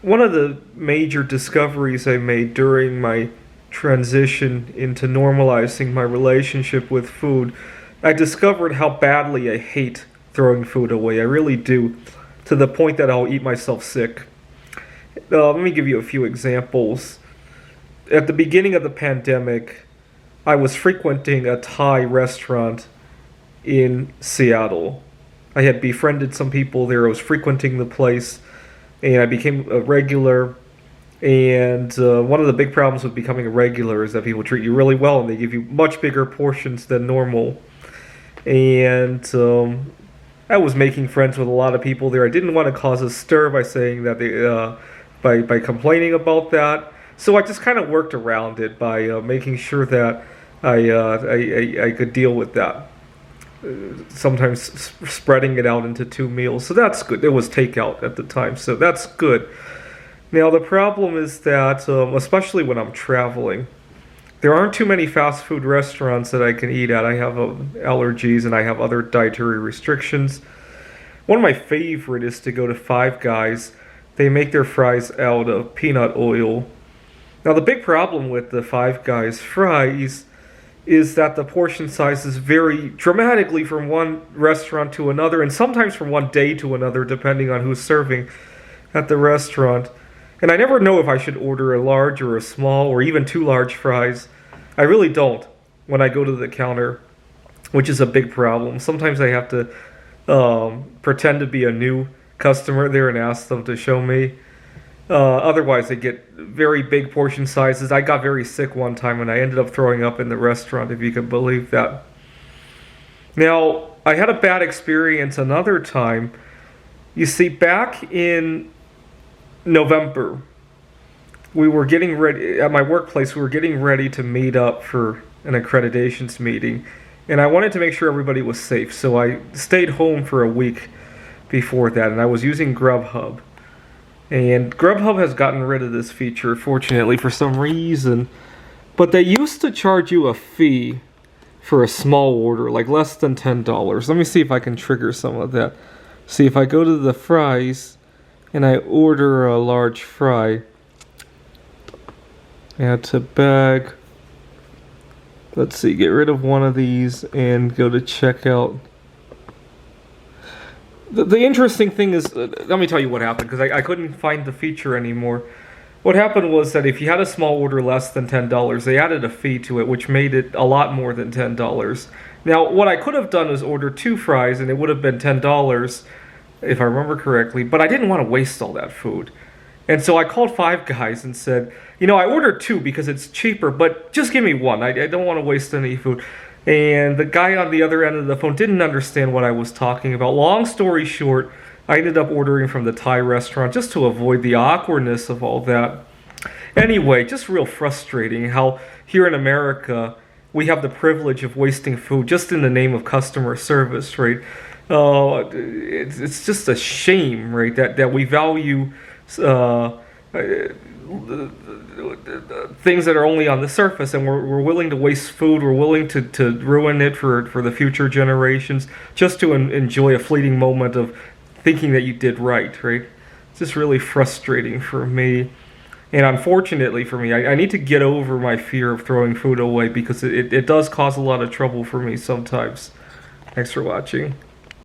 One of the major discoveries I made during my transition into normalizing my relationship with food, I discovered how badly I hate throwing food away. I really do, to the point that I'll eat myself sick. Let me give you a few examples. At the beginning of the pandemic, I was frequenting a Thai restaurant in Seattle. I had befriended some people there. I was frequenting the place, and I became a regular. And one of the big problems with becoming a regular is that people treat you really well, and they give you much bigger portions than normal. And I was making friends with a lot of people there. I didn't want to cause a stir by saying that by complaining about that. So I just kind of worked around it by making sure that I could deal with that. Sometimes spreading it out into two meals. So that's good. It was takeout at the time, so that's good. Now the problem is that, especially when I'm traveling, there aren't too many fast food restaurants that I can eat at. I have allergies and I have other dietary restrictions. One of my favorite is to go to Five Guys. They make their fries out of peanut oil. Now the big problem with the Five Guys fries is that the portion sizes vary dramatically from one restaurant to another, and sometimes from one day to another, depending on who's serving at the restaurant. And I never know if I should order a large or a small or even two large fries. I really don't when I go to the counter, which is a big problem. Sometimes I have to pretend to be a new customer there and ask them to show me. Otherwise, they get very big portion sizes. I got very sick one time and I ended up throwing up in the restaurant, if you can believe that. Now, I had a bad experience another time. You see, back in November, we were getting ready, at my workplace, we were getting ready to meet up for an accreditations meeting. And I wanted to make sure everybody was safe, so I stayed home for a week before that, and I was using Grubhub. And Grubhub has gotten rid of this feature, fortunately, for some reason. But they used to charge you a fee for a small order, like less than $10. Let me see if I can trigger some of that. See, if I go to the fries and I order a large fry, add to bag. Let's see, get rid of one of these and go to checkout. The interesting thing is, let me tell you what happened, because I couldn't find the feature anymore. What happened was that if you had a small order less than $10, they added a fee to it, which made it a lot more than $10. Now, what I could have done is order two fries, and it would have been $10, if I remember correctly, but I didn't want to waste all that food. And so I called Five Guys and said, I ordered two because it's cheaper, but just give me one. I don't want to waste any food. And the guy on the other end of the phone didn't understand what I was talking about. Long story short, I ended up ordering from the Thai restaurant just to avoid the awkwardness of all that. Anyway, just real frustrating how here in America we have the privilege of wasting food just in the name of customer service, right? It's just a shame, right, that we value things that are only on the surface, and we're willing to waste food, we're willing to ruin it for the future generations just to enjoy a fleeting moment of thinking that you did right? It's just really frustrating for me. And unfortunately for me, I need to get over my fear of throwing food away, because it does cause a lot of trouble for me sometimes. Thanks for watching.